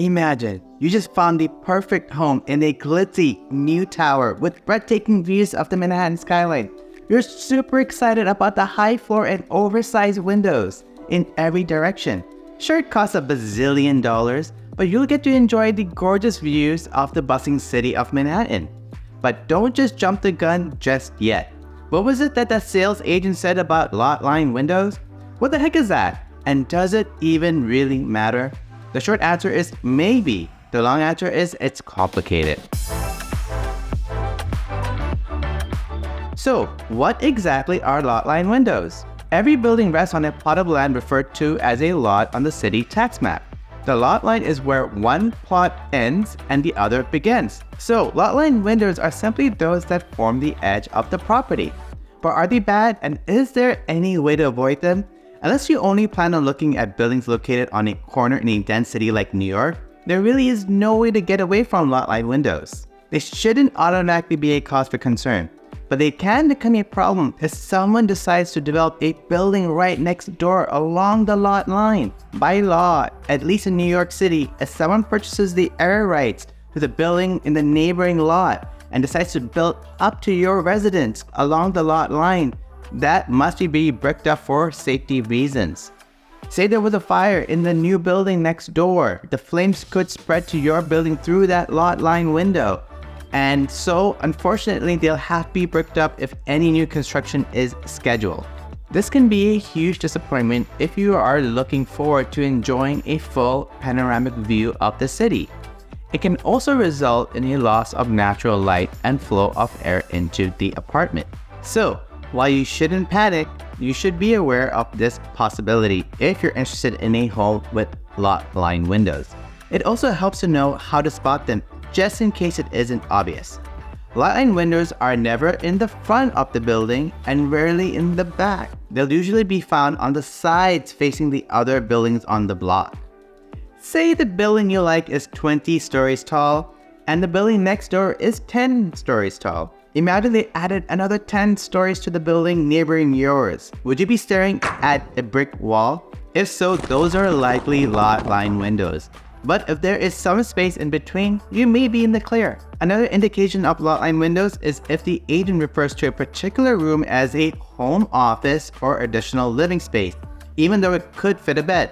Imagine you just found the perfect home in a glitzy new tower with breathtaking views of the Manhattan skyline. You're super excited about the high floor and oversized windows in every direction. Sure, it costs a bazillion dollars, but you'll get to enjoy the gorgeous views of the bustling city of Manhattan. But don't just jump the gun just yet. What was it that the sales agent said about lot line windows? What the heck is that? And does it even really matter? The short answer is maybe. The long answer is it's complicated. So, what exactly are lot line windows? Every building rests on a plot of land referred to as a lot on the city tax map. The lot line is where one plot ends and the other begins. So, lot line windows are simply those that form the edge of the property. But are they bad, and is there any way to avoid them? Unless you only plan on looking at buildings located on a corner in a dense city like New York, there really is no way to get away from lot line windows. They shouldn't automatically be a cause for concern, but they can become a problem if someone decides to develop a building right next door along the lot line. By law, at least in New York City, if someone purchases the air rights to the building in the neighboring lot and decides to build up to your residence along the lot line, that must be bricked up for safety reasons. Say there was a fire in the new building next door. The flames could spread to your building through that lot line window. And so, unfortunately, they'll have to be bricked up if any new construction is scheduled. This can be a huge disappointment if you are looking forward to enjoying a full panoramic view of the city. It can also result in a loss of natural light and flow of air into the apartment. So, while you shouldn't panic, you should be aware of this possibility if you're interested in a home with lot line windows. It also helps to know how to spot them, just in case it isn't obvious. Lot line windows are never in the front of the building and rarely in the back. They'll usually be found on the sides facing the other buildings on the block. Say the building you like is 20 stories tall and the building next door is 10 stories tall. Imagine they added another 10 stories to the building neighboring yours. Would you be staring at a brick wall? If so, those are likely lot line windows. But if there is some space in between, you may be in the clear. Another indication of lot line windows is if the agent refers to a particular room as a home office or additional living space, even though it could fit a bed.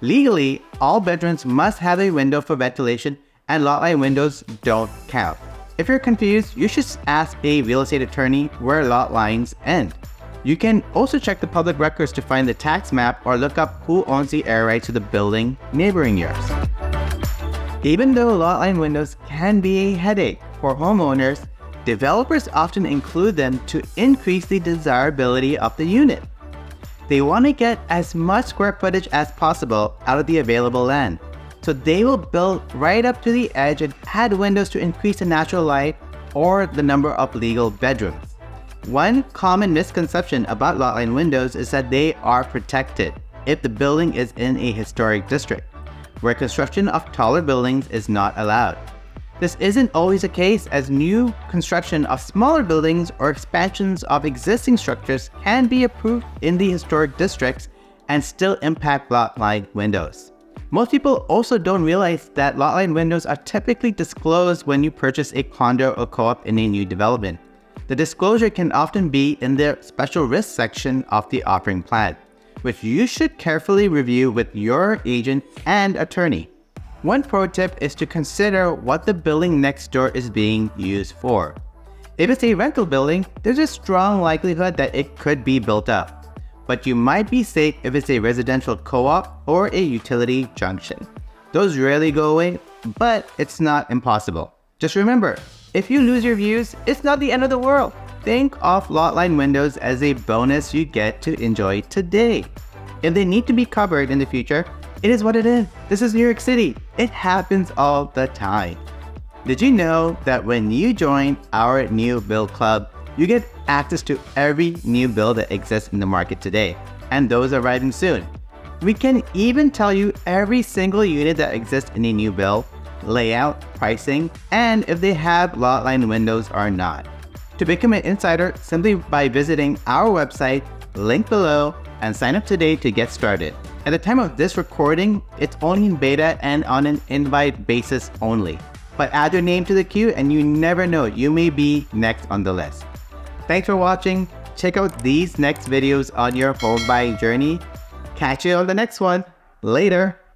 Legally, all bedrooms must have a window for ventilation, and lot line windows don't count. If you're confused, you should ask a real estate attorney where lot lines end. You can also check the public records to find the tax map or look up who owns the air rights to the building neighboring yours. Even though lot line windows can be a headache for homeowners, developers often include them to increase the desirability of the unit. They want to get as much square footage as possible out of the available land. So they will build right up to the edge and add windows to increase the natural light or the number of legal bedrooms. One common misconception about lot line windows is that they are protected if the building is in a historic district, where construction of taller buildings is not allowed. This isn't always the case, as new construction of smaller buildings or expansions of existing structures can be approved in the historic districts and still impact lot line windows. Most people also don't realize that lot line windows are typically disclosed when you purchase a condo or co-op in a new development. The disclosure can often be in the special risk section of the offering plan, which you should carefully review with your agent and attorney. One pro tip is to consider what the building next door is being used for. If it's a rental building, there's a strong likelihood that it could be built up. But you might be safe if it's a residential co-op or a utility junction. Those rarely go away, but it's not impossible. Just remember, if you lose your views, it's not the end of the world. Think of lot line windows as a bonus you get to enjoy today. If they need to be covered in the future, it is what it is. This is New York City. It happens all the time. Did you know that when you join our new build club, you get access to every new build that exists in the market today, and those arriving soon. We can even tell you every single unit that exists in a new build, layout, pricing, and if they have lot line windows or not. To become an insider, simply by visiting our website, link below, and sign up today to get started. At the time of this recording, it's only in beta and on an invite basis only. But add your name to the queue and you never know, you may be next on the list. Thanks for watching. Check out these next videos on your home buying journey. Catch you on the next one. Later.